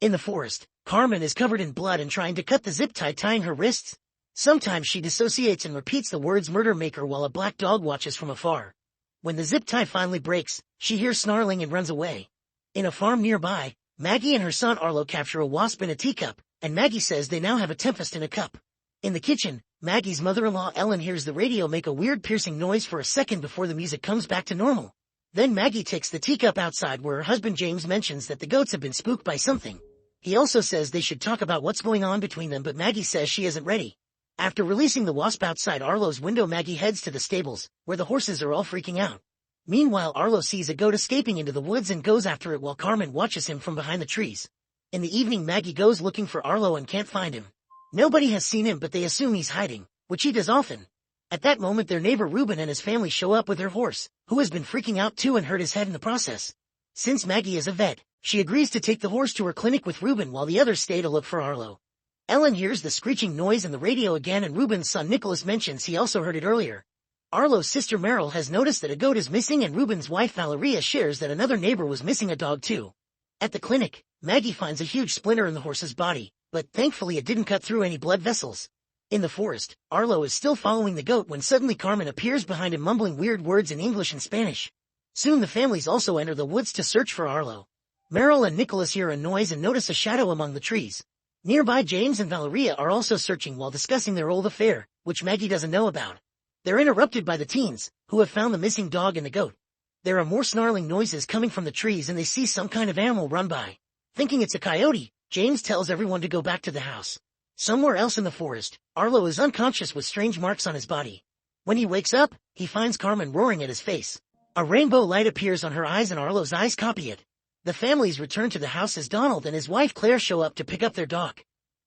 In the forest, Carmen is covered in blood and trying to cut the zip tie tying her wrists. Sometimes she dissociates and repeats the words murder maker while a black dog watches from afar. When the zip tie finally breaks, she hears snarling and runs away. In a farm nearby, Maggie and her son Arlo capture a wasp in a teacup, and Maggie says they now have a tempest in a cup. In the kitchen, Maggie's mother-in-law Ellen hears the radio make a weird piercing noise for a second before the music comes back to normal. Then Maggie takes the teacup outside where her husband James mentions that the goats have been spooked by something. He also says they should talk about what's going on between them, but Maggie says she isn't ready. After releasing the wasp outside Arlo's window, Maggie heads to the stables, where the horses are all freaking out. Meanwhile, Arlo sees a goat escaping into the woods and goes after it while Carmen watches him from behind the trees. In the evening, Maggie goes looking for Arlo and can't find him. Nobody has seen him, but they assume he's hiding, which he does often. At that moment, their neighbor Reuben and his family show up with their horse, who has been freaking out too and hurt his head in the process. Since Maggie is a vet, she agrees to take the horse to her clinic with Reuben while the others stay to look for Arlo. Ellen hears the screeching noise in the radio again, and Reuben's son Nicholas mentions he also heard it earlier. Arlo's sister Meryl has noticed that a goat is missing, and Reuben's wife Valeria shares that another neighbor was missing a dog too. At the clinic, Maggie finds a huge splinter in the horse's body, but thankfully it didn't cut through any blood vessels. In the forest, Arlo is still following the goat when suddenly Carmen appears behind him mumbling weird words in English and Spanish. Soon the families also enter the woods to search for Arlo. Meryl and Nicholas hear a noise and notice a shadow among the trees. Nearby, James and Valeria are also searching while discussing their old affair, which Maggie doesn't know about. They're interrupted by the teens, who have found the missing dog and the goat. There are more snarling noises coming from the trees and they see some kind of animal run by. Thinking it's a coyote, James tells everyone to go back to the house. Somewhere else in the forest, Arlo is unconscious with strange marks on his body. When he wakes up, he finds Carmen roaring at his face. A rainbow light appears on her eyes and Arlo's eyes copy it. The families return to the house as Donald and his wife Claire show up to pick up their dog.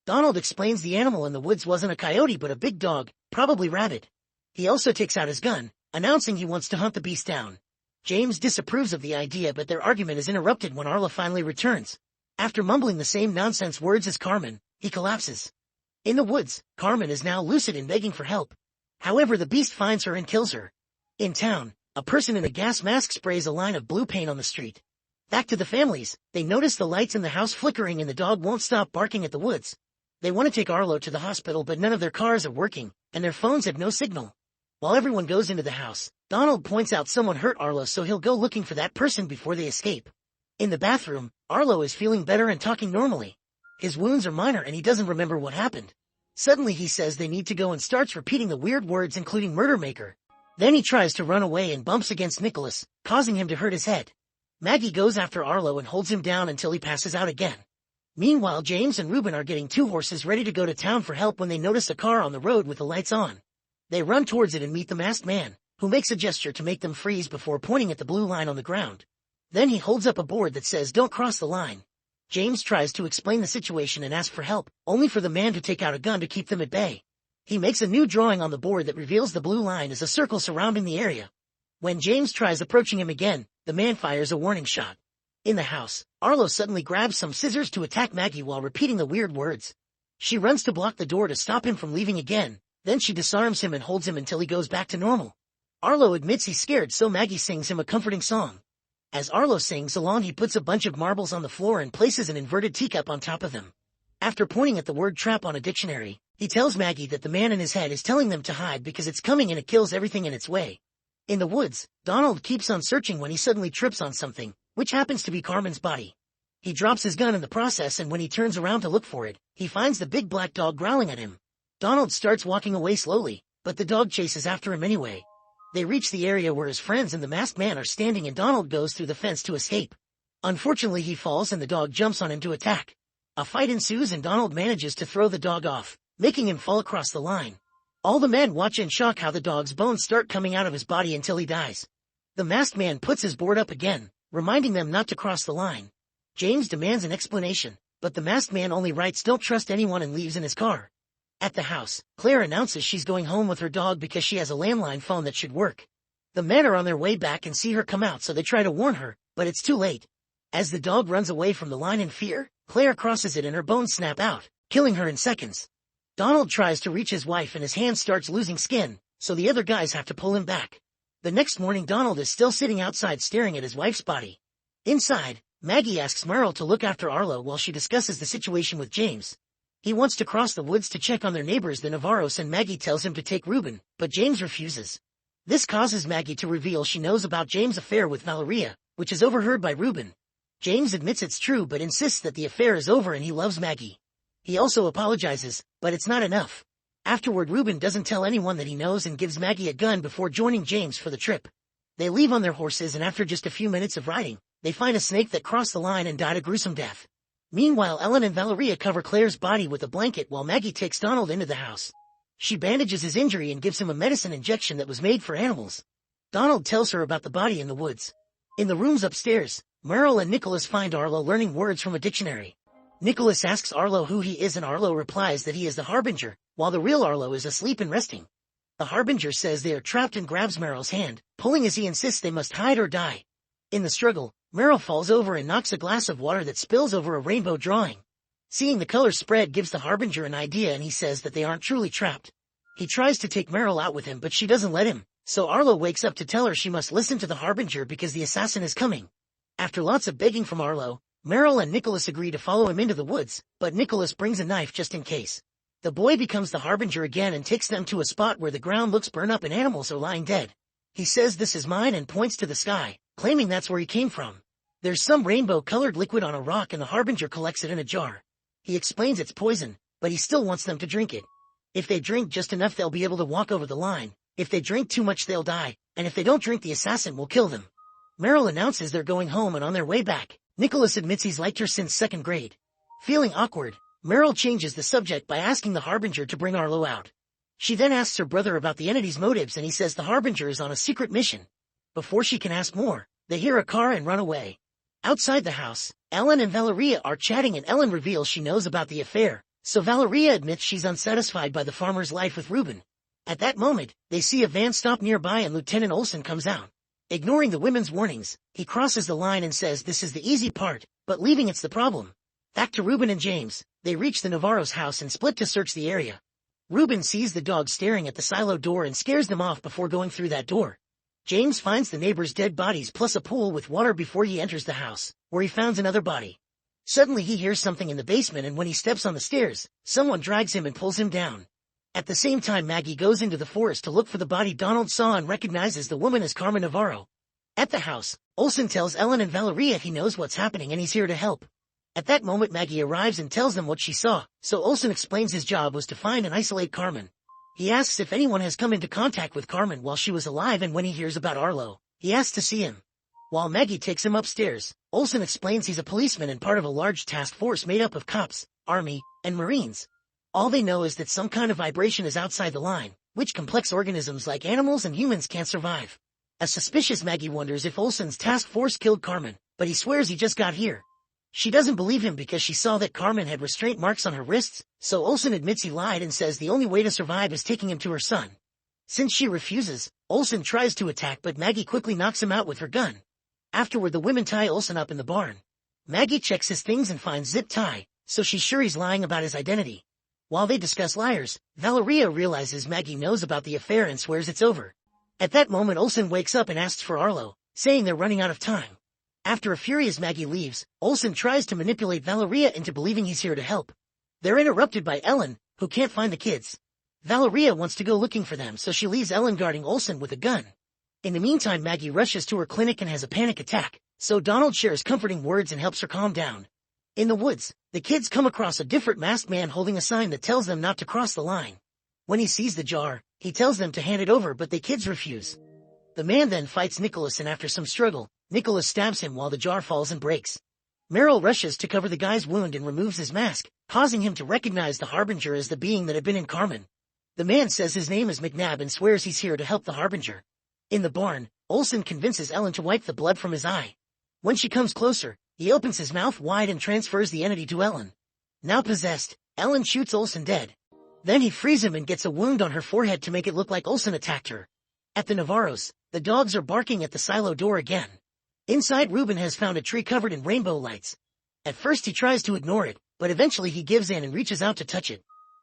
Donald explains the animal in the woods wasn't a coyote but a big dog, probably rabid. He also takes out his gun, announcing he wants to hunt the beast down. James disapproves of the idea, but their argument is interrupted when Arlo finally returns. After mumbling the same nonsense words as Carmen, he collapses. In the woods, Carmen is now lucid and begging for help. However, the beast finds her and kills her. In town, a person in a gas mask sprays a line of blue paint on the street. Back to the families, they notice the lights in the house flickering and the dog won't stop barking at the woods. They want to take Arlo to the hospital, but none of their cars are working, and their phones have no signal. While everyone goes into the house, Donald points out someone hurt Arlo, so he'll go looking for that person before they escape. In the bathroom, Arlo is feeling better and talking normally. His wounds are minor and he doesn't remember what happened. Suddenly he says they need to go and starts repeating the weird words including murder maker. Then he tries to run away and bumps against Nicholas, causing him to hurt his head. Maggie goes after Arlo and holds him down until he passes out again. Meanwhile, James and Reuben are getting two horses ready to go to town for help when they notice a car on the road with the lights on. They run towards it and meet the masked man, who makes a gesture to make them freeze before pointing at the blue line on the ground. Then he holds up a board that says "Don't cross the line." James tries to explain the situation and ask for help, only for the man to take out a gun to keep them at bay. He makes a new drawing on the board that reveals the blue line as a circle surrounding the area. When James tries approaching him again, the man fires a warning shot. In the house, Arlo suddenly grabs some scissors to attack Maggie while repeating the weird words. She runs to block the door to stop him from leaving again, then she disarms him and holds him until he goes back to normal. Arlo admits he's scared, so Maggie sings him a comforting song. As Arlo sings along, he puts a bunch of marbles on the floor and places an inverted teacup on top of them. After pointing at the word trap on a dictionary, he tells Maggie that the man in his head is telling them to hide because it's coming and it kills everything in its way. In the woods, Donald keeps on searching when he suddenly trips on something, which happens to be Carmen's body. He drops his gun in the process, and when he turns around to look for it, he finds the big black dog growling at him. Donald starts walking away slowly, but the dog chases after him anyway. They reach the area where his friends and the masked man are standing, and Donald goes through the fence to escape. Unfortunately, he falls and the dog jumps on him to attack. A fight ensues and Donald manages to throw the dog off, making him fall across the line. All the men watch in shock how the dog's bones start coming out of his body until he dies. The masked man puts his board up again, reminding them not to cross the line. James demands an explanation, but the masked man only writes "Don't trust anyone" and leaves in his car. At the house, Claire announces she's going home with her dog because she has a landline phone that should work. The men are on their way back and see her come out, so they try to warn her, but it's too late. As the dog runs away from the line in fear, Claire crosses it and her bones snap out, killing her in seconds. Donald tries to reach his wife and his hand starts losing skin, so the other guys have to pull him back. The next morning, Donald is still sitting outside staring at his wife's body. Inside, Maggie asks Merle to look after Arlo while she discusses the situation with James. He wants to cross the woods to check on their neighbors the Navarros, and Maggie tells him to take Ruben, but James refuses. This causes Maggie to reveal she knows about James' affair with Valeria, which is overheard by Ruben. James admits it's true but insists that the affair is over and he loves Maggie. He also apologizes, but it's not enough. Afterward, Ruben doesn't tell anyone that he knows and gives Maggie a gun before joining James for the trip. They leave on their horses, and after just a few minutes of riding, they find a snake that crossed the line and died a gruesome death. Meanwhile, Ellen and Valeria cover Claire's body with a blanket while Maggie takes Donald into the house. She bandages his injury and gives him a medicine injection that was made for animals. Donald tells her about the body in the woods. In the rooms upstairs, Merle and Nicholas find Arlo learning words from a dictionary. Nicholas asks Arlo who he is, and Arlo replies that he is the Harbinger, while the real Arlo is asleep and resting. The Harbinger says they are trapped and grabs Merle's hand, pulling as he insists they must hide or die. In the struggle, Merle falls over and knocks a glass of water that spills over a rainbow drawing. Seeing the colors spread gives the Harbinger an idea, and he says that they aren't truly trapped. He tries to take Merle out with him, but she doesn't let him, so Arlo wakes up to tell her she must listen to the Harbinger because the assassin is coming. After lots of begging from Arlo, Merle and Nicholas agree to follow him into the woods, but Nicholas brings a knife just in case. The boy becomes the Harbinger again and takes them to a spot where the ground looks burned up and animals are lying dead. He says this is mine and points to the sky, claiming that's where he came from. There's some rainbow-colored liquid on a rock and the Harbinger collects it in a jar. He explains it's poison, but he still wants them to drink it. If they drink just enough, they'll be able to walk over the line. If they drink too much, they'll die, and if they don't drink, the assassin will kill them. Merle announces they're going home, and on their way back, Nicholas admits he's liked her since second grade. Feeling awkward, Merle changes the subject by asking the Harbinger to bring Arlo out. She then asks her brother about the entity's motives, and he says the Harbinger is on a secret mission. Before she can ask more, they hear a car and run away. Outside the house, Ellen and Valeria are chatting, and Ellen reveals she knows about the affair, so Valeria admits she's unsatisfied by the farmer's life with Ruben. At that moment, they see a van stop nearby and Lieutenant Olsen comes out. Ignoring the women's warnings, he crosses the line and says this is the easy part, but leaving it's the problem. Back to Ruben and James, they reach the Navarro's house and split to search the area. Ruben sees the dog staring at the silo door and scares them off before going through that door. James finds the neighbors' dead bodies plus a pool with water before he enters the house, where he finds another body. Suddenly he hears something in the basement, and when he steps on the stairs, someone drags him and pulls him down. At the same time, Maggie goes into the forest to look for the body Donald saw and recognizes the woman as Carmen Navarro. At the house, Olsen tells Ellen and Valeria he knows what's happening and he's here to help. At that moment, Maggie arrives and tells them what she saw, so Olsen explains his job was to find and isolate Carmen. He asks if anyone has come into contact with Carmen while she was alive, and when he hears about Arlo, he asks to see him. While Maggie takes him upstairs, Olsen explains he's a policeman and part of a large task force made up of cops, army, and marines. All they know is that some kind of vibration is outside the line, which complex organisms like animals and humans can't survive. A suspicious Maggie wonders if Olsen's task force killed Carmen, but he swears he just got here. She doesn't believe him because she saw that Carmen had restraint marks on her wrists, so Olsen admits he lied and says the only way to survive is taking him to her son. Since she refuses, Olsen tries to attack, but Maggie quickly knocks him out with her gun. Afterward, the women tie Olsen up in the barn. Maggie checks his things and finds zip tie, so she's sure he's lying about his identity. While they discuss liars, Valeria realizes Maggie knows about the affair and swears it's over. At that moment, Olsen wakes up and asks for Arlo, saying they're running out of time. After a furious Maggie leaves, Olsen tries to manipulate Valeria into believing he's here to help. They're interrupted by Ellen, who can't find the kids. Valeria wants to go looking for them, so she leaves Ellen guarding Olsen with a gun. In the meantime, Maggie rushes to her clinic and has a panic attack, so Donald shares comforting words and helps her calm down. In the woods, the kids come across a different masked man holding a sign that tells them not to cross the line. When he sees the jar, he tells them to hand it over, but the kids refuse. The man then fights Nicholas, and after some struggle, Nicholas stabs him while the jar falls and breaks. Merle rushes to cover the guy's wound and removes his mask, causing him to recognize the Harbinger as the being that had been in Carmen. The man says his name is McNabb and swears he's here to help the Harbinger. In the barn, Olsen convinces Ellen to wipe the blood from his eye. When she comes closer, he opens his mouth wide and transfers the entity to Ellen. Now possessed, Ellen shoots Olsen dead. Then he frees him and gets a wound on her forehead to make it look like Olsen attacked her. At the Navarros, the dogs are barking at the silo door again. Inside, Ruben has found a tree covered in rainbow lights. At first he tries to ignore it, but eventually he gives in and reaches out to touch it.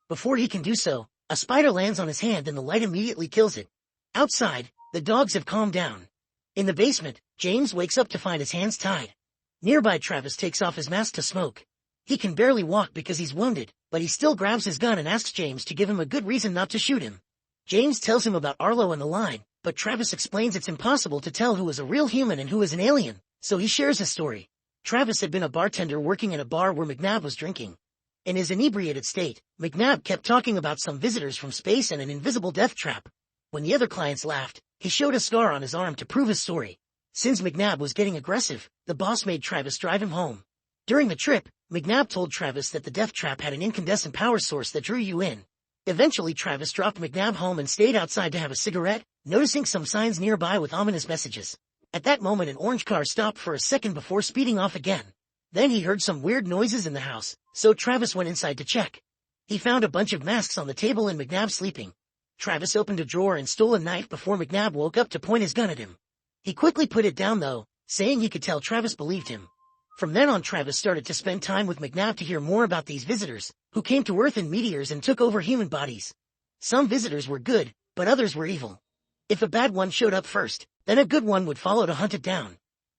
Before he can do so, a spider lands on his hand and the light immediately kills it. Outside, the dogs have calmed down. In the basement, James wakes up to find his hands tied. Nearby, Travis takes off his mask to smoke. He can barely walk because he's wounded, but he still grabs his gun and asks James to give him a good reason not to shoot him. James tells him about Arlo and the line, but Travis explains it's impossible to tell who is a real human and who is an alien, so he shares his story. Travis had been a bartender working in a bar where McNabb was drinking. In his inebriated state, McNabb kept talking about some visitors from space and an invisible death trap. When the other clients laughed, he showed a scar on his arm to prove his story. Since McNabb was getting aggressive, the boss made Travis drive him home. During the trip, McNabb told Travis that the death trap had an incandescent power source that drew you in. Eventually, Travis dropped McNabb home and stayed outside to have a cigarette, noticing some signs nearby with ominous messages. At that moment, an orange car stopped for a second before speeding off again. Then he heard some weird noises in the house, so Travis went inside to check. He found a bunch of masks on the table and McNabb sleeping. Travis opened a drawer and stole a knife before McNabb woke up to point his gun at him. He quickly put it down though, saying he could tell Travis believed him. From then on, Travis started to spend time with McNabb to hear more about these visitors, who came to Earth in meteors and took over human bodies. Some visitors were good, but others were evil. If a bad one showed up first, then a good one would follow to hunt it down.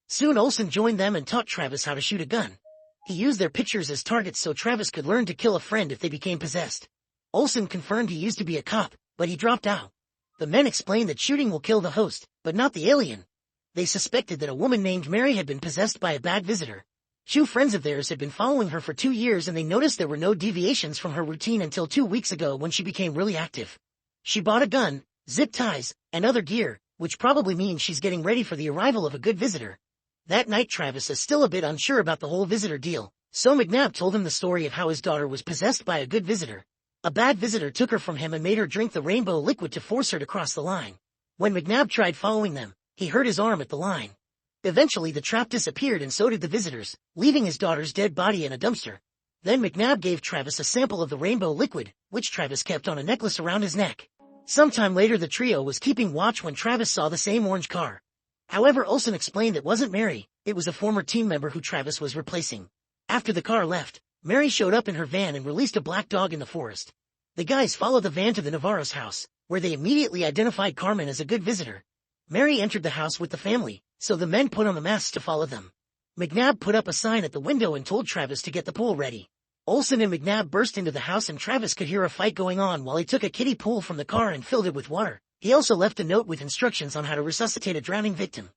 Soon Olsen joined them and taught Travis how to shoot a gun. He used their pictures as targets so Travis could learn to kill a friend if they became possessed. Olsen confirmed he used to be a cop, but he dropped out. The men explained that shooting will kill the host, but not the alien. They suspected that a woman named Mary had been possessed by a bad visitor. Two friends of theirs had been following her for 2 years and they noticed there were no deviations from her routine until 2 weeks ago when she became really active. She bought a gun, zip ties, and other gear, which probably means she's getting ready for the arrival of a good visitor. That night, Travis is still a bit unsure about the whole visitor deal, so McNabb told him the story of how his daughter was possessed by a good visitor. A bad visitor took her from him and made her drink the rainbow liquid to force her to cross the line. When McNabb tried following them, he hurt his arm at the line. Eventually the trap disappeared and so did the visitors, leaving his daughter's dead body in a dumpster. Then McNabb gave Travis a sample of the rainbow liquid, which Travis kept on a necklace around his neck. Sometime later the trio was keeping watch when Travis saw the same orange car. However, Olsen explained it wasn't Mary, it was a former team member who Travis was replacing. After the car left, Mary showed up in her van and released a black dog in the forest. The guys followed the van to the Navarro's house, where they immediately identified Carmen as a good visitor. Mary entered the house with the family, so the men put on the masks to follow them. McNabb put up a sign at the window and told Travis to get the pool ready. Olsen and McNabb burst into the house and Travis could hear a fight going on while he took a kiddie pool from the car and filled it with water. He also left a note with instructions on how to resuscitate a drowning victim.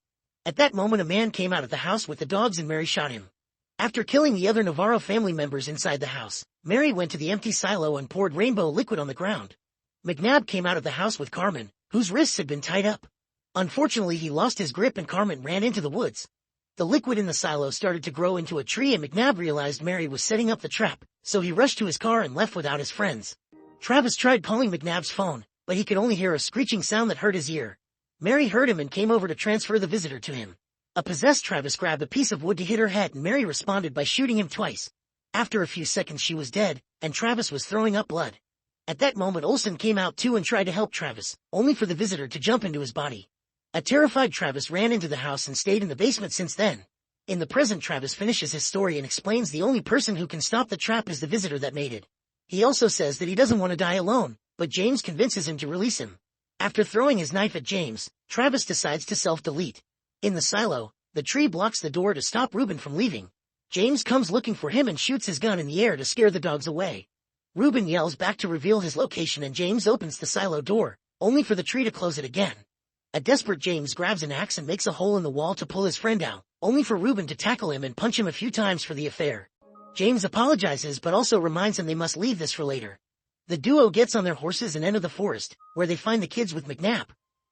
At that moment a man came out of the house with the dogs and Mary shot him. After killing the other Navarro family members inside the house, Mary went to the empty silo and poured rainbow liquid on the ground. McNabb came out of the house with Carmen, whose wrists had been tied up. Unfortunately, he lost his grip and Carmen ran into the woods. The liquid in the silo started to grow into a tree and McNabb realized Mary was setting up the trap, so he rushed to his car and left without his friends. Travis tried calling McNabb's phone, but he could only hear a screeching sound that hurt his ear. Mary heard him and came over to transfer the visitor to him. A possessed Travis grabbed a piece of wood to hit her head and Mary responded by shooting him twice. After a few seconds she was dead, and Travis was throwing up blood. At that moment Olsen came out too and tried to help Travis, only for the visitor to jump into his body. A terrified Travis ran into the house and stayed in the basement since then. In the present, Travis finishes his story and explains the only person who can stop the trap is the visitor that made it. He also says that he doesn't want to die alone, but James convinces him to release him. After throwing his knife at James, Travis decides to self-delete. In the silo, the tree blocks the door to stop Ruben from leaving. James comes looking for him and shoots his gun in the air to scare the dogs away. Ruben yells back to reveal his location and James opens the silo door, only for the tree to close it again. A desperate James grabs an axe and makes a hole in the wall to pull his friend out, only for Ruben to tackle him and punch him a few times for the affair. James apologizes but also reminds him they must leave this for later. The duo gets on their horses and enter the forest, where they find the kids with McNabb.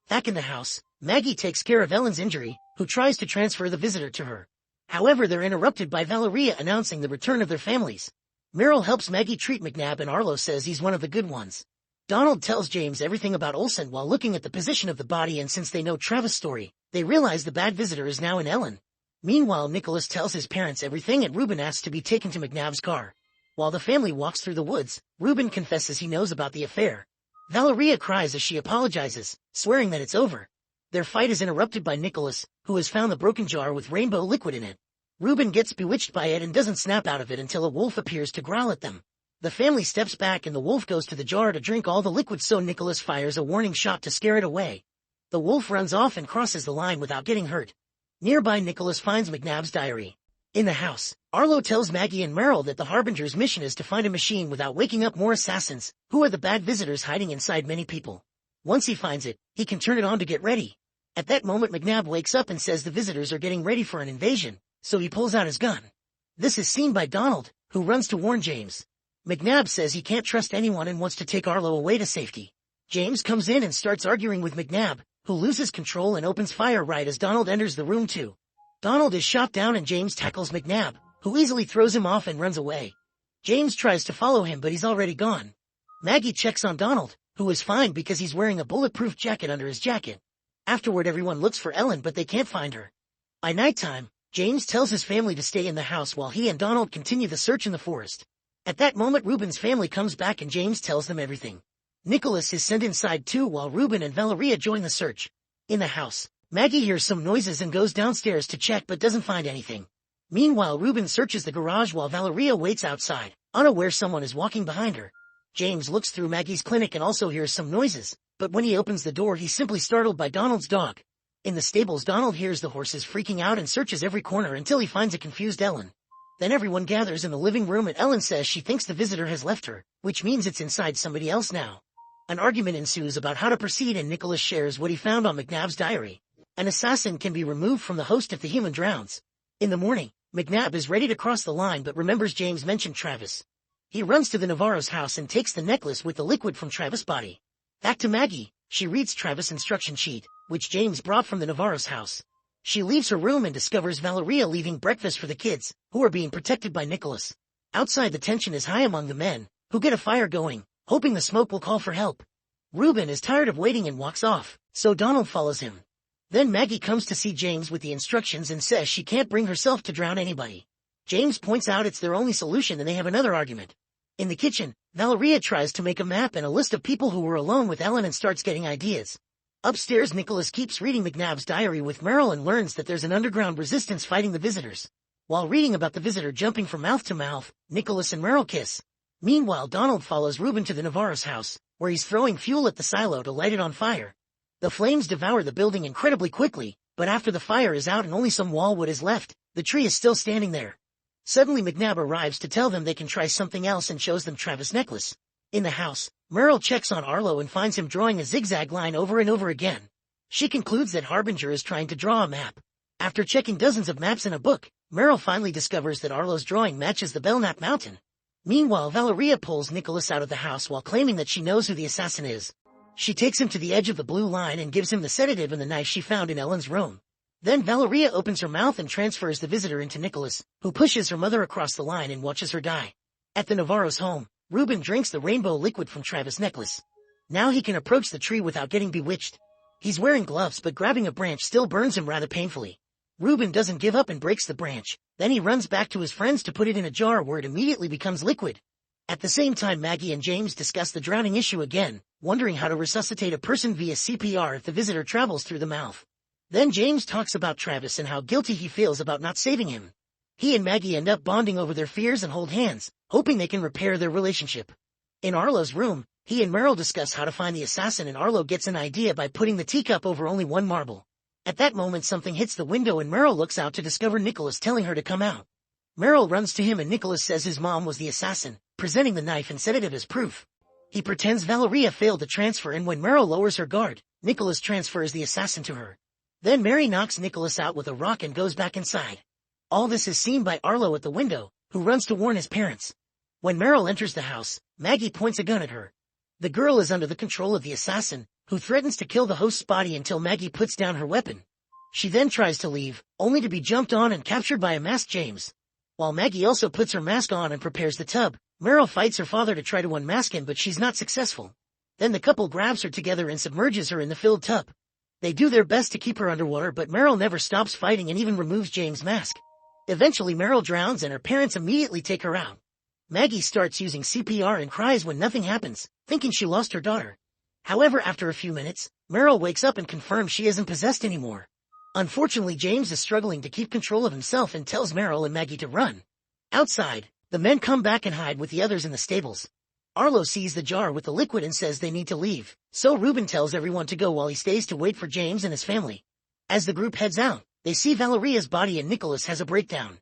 Back in the house, Maggie takes care of Ellen's injury, who tries to transfer the visitor to her. However, they're interrupted by Valeria announcing the return of their families. Meryl helps Maggie treat McNabb and Arlo says he's one of the good ones. Donald tells James everything about Olsen while looking at the position of the body, and since they know Travis' story, they realize the bad visitor is now in Ellen. Meanwhile, Nicholas tells his parents everything and Ruben asks to be taken to McNabb's car. While the family walks through the woods, Ruben confesses he knows about the affair. Valeria cries as she apologizes, swearing that it's over. Their fight is interrupted by Nicholas, who has found the broken jar with rainbow liquid in it. Ruben gets bewitched by it and doesn't snap out of it until a wolf appears to growl at them. The family steps back and the wolf goes to the jar to drink all the liquid, so Nicholas fires a warning shot to scare it away. The wolf runs off and crosses the line without getting hurt. Nearby, Nicholas finds McNabb's diary. In the house, Arlo tells Maggie and Meryl that the Harbinger's mission is to find a machine without waking up more assassins, who are the bad visitors hiding inside many people. Once he finds it, he can turn it on to get ready. At that moment McNabb wakes up and says the visitors are getting ready for an invasion, so he pulls out his gun. This is seen by Donald, who runs to warn James. McNabb says he can't trust anyone and wants to take Arlo away to safety. James comes in and starts arguing with McNabb, who loses control and opens fire right as Donald enters the room too. Donald is shot down and James tackles McNabb, who easily throws him off and runs away. James tries to follow him but he's already gone. Maggie checks on Donald, who is fine because he's wearing a bulletproof jacket under his jacket. Afterward everyone looks for Ellen but they can't find her. By nighttime, James tells his family to stay in the house while he and Donald continue the search in the forest. At that moment Ruben's family comes back and James tells them everything. Nicholas is sent inside too while Ruben and Valeria join the search. In the house, Maggie hears some noises and goes downstairs to check but doesn't find anything. Meanwhile Ruben searches the garage while Valeria waits outside, unaware someone is walking behind her. James looks through Maggie's clinic and also hears some noises, but when he opens the door he's simply startled by Donald's dog. In the stables Donald hears the horses freaking out and searches every corner until he finds a confused Ellen. Then everyone gathers in the living room and Ellen says she thinks the visitor has left her, which means it's inside somebody else now. An argument ensues about how to proceed and Nicholas shares what he found on McNabb's diary. An assassin can be removed from the host if the human drowns. In the morning, McNabb is ready to cross the line but remembers James mentioned Travis. He runs to the Navarro's house and takes the necklace with the liquid from Travis' body. Back to Maggie, she reads Travis' instruction sheet, which James brought from the Navarro's house. She leaves her room and discovers Valeria leaving breakfast for the kids, who are being protected by Nicholas. Outside the tension is high among the men, who get a fire going, hoping the smoke will call for help. Ruben is tired of waiting and walks off, so Donald follows him. Then Maggie comes to see James with the instructions and says she can't bring herself to drown anybody. James points out it's their only solution and they have another argument. In the kitchen, Valeria tries to make a map and a list of people who were alone with Ellen and starts getting ideas. Upstairs Nicholas keeps reading McNabb's diary with Meryl and learns that there's an underground resistance fighting the visitors. While reading about the visitor jumping from mouth to mouth, Nicholas and Meryl kiss. Meanwhile Donald follows Ruben to the Navarro's house, where he's throwing fuel at the silo to light it on fire. The flames devour the building incredibly quickly, but after the fire is out and only some wall wood is left, the tree is still standing there. Suddenly McNabb arrives to tell them they can try something else and shows them Travis' necklace. In the house, Meryl checks on Arlo and finds him drawing a zigzag line over and over again. She concludes that Harbinger is trying to draw a map. After checking dozens of maps in a book, Meryl finally discovers that Arlo's drawing matches the Belknap Mountain. Meanwhile Valeria pulls Nicholas out of the house while claiming that she knows who the assassin is. She takes him to the edge of the blue line and gives him the sedative and the knife she found in Ellen's room. Then Valeria opens her mouth and transfers the visitor into Nicholas, who pushes her mother across the line and watches her die. At the Navarro's home, Ruben drinks the rainbow liquid from Travis' necklace. Now he can approach the tree without getting bewitched. He's wearing gloves but grabbing a branch still burns him rather painfully. Ruben doesn't give up and breaks the branch. Then he runs back to his friends to put it in a jar where it immediately becomes liquid. At the same time Maggie and James discuss the drowning issue again, wondering how to resuscitate a person via CPR if the visitor travels through the mouth. Then James talks about Travis and how guilty he feels about not saving him. He and Maggie end up bonding over their fears and hold hands, hoping they can repair their relationship. In Arlo's room, he and Meryl discuss how to find the assassin and Arlo gets an idea by putting the teacup over only one marble. At that moment something hits the window and Meryl looks out to discover Nicholas telling her to come out. Meryl runs to him and Nicholas says his mom was the assassin, presenting the knife and sedative as proof. He pretends Valeria failed to transfer and when Meryl lowers her guard, Nicholas transfers the assassin to her. Then Mary knocks Nicholas out with a rock and goes back inside. All this is seen by Arlo at the window, who runs to warn his parents. When Meryl enters the house, Maggie points a gun at her. The girl is under the control of the assassin, who threatens to kill the host's body until Maggie puts down her weapon. She then tries to leave, only to be jumped on and captured by a masked James. While Maggie also puts her mask on and prepares the tub, Meryl fights her father to try to unmask him but she's not successful. Then the couple grabs her together and submerges her in the filled tub. They do their best to keep her underwater but Meryl never stops fighting and even removes James' mask. Eventually Meryl drowns and her parents immediately take her out. Maggie starts using CPR and cries when nothing happens, thinking she lost her daughter. However, after a few minutes, Meryl wakes up and confirms she isn't possessed anymore. Unfortunately, James is struggling to keep control of himself and tells Meryl and Maggie to run. Outside, the men come back and hide with the others in the stables. Arlo sees the jar with the liquid and says they need to leave, so Ruben tells everyone to go while he stays to wait for James and his family. As the group heads out, they see Valeria's body and Nicholas has a breakdown.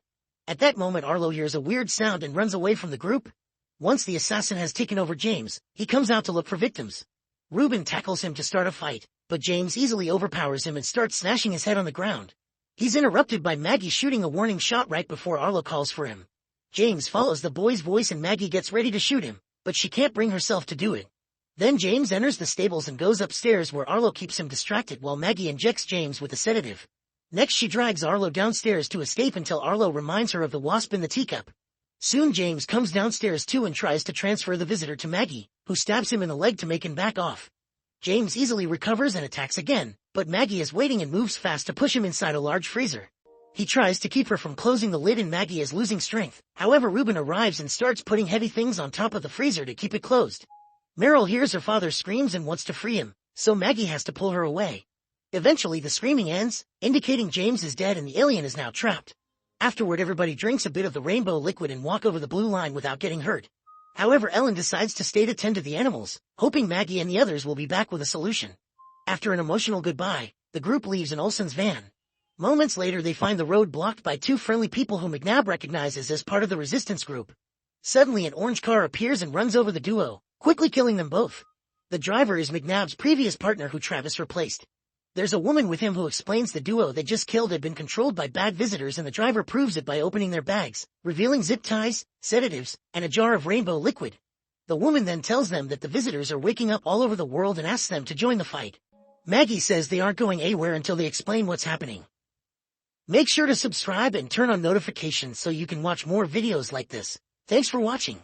At that moment Arlo hears a weird sound and runs away from the group. Once the assassin has taken over James, he comes out to look for victims. Ruben tackles him to start a fight, but James easily overpowers him and starts smashing his head on the ground. He's interrupted by Maggie shooting a warning shot right before Arlo calls for him. James follows the boy's voice and Maggie gets ready to shoot him, but she can't bring herself to do it. Then James enters the stables and goes upstairs where Arlo keeps him distracted while Maggie injects James with a sedative. Next she drags Arlo downstairs to escape until Arlo reminds her of the wasp in the teacup. Soon James comes downstairs too and tries to transfer the visitor to Maggie, who stabs him in the leg to make him back off. James easily recovers and attacks again, but Maggie is waiting and moves fast to push him inside a large freezer. He tries to keep her from closing the lid and Maggie is losing strength. However, Ruben arrives and starts putting heavy things on top of the freezer to keep it closed. Meryl hears her father screams and wants to free him, so Maggie has to pull her away. Eventually the screaming ends, indicating James is dead and the alien is now trapped. Afterward everybody drinks a bit of the rainbow liquid and walk over the blue line without getting hurt. However, Ellen decides to stay to tend to the animals, hoping Maggie and the others will be back with a solution. After an emotional goodbye, the group leaves in Olsen's van. Moments later they find the road blocked by two friendly people whom McNabb recognizes as part of the resistance group. Suddenly an orange car appears and runs over the duo, quickly killing them both. The driver is McNabb's previous partner who Travis replaced. There's a woman with him who explains the duo they just killed had been controlled by bad visitors and the driver proves it by opening their bags, revealing zip ties, sedatives, and a jar of rainbow liquid. The woman then tells them that the visitors are waking up all over the world and asks them to join the fight. Maggie says they aren't going anywhere until they explain what's happening. Make sure to subscribe and turn on notifications so you can watch more videos like this. Thanks for watching.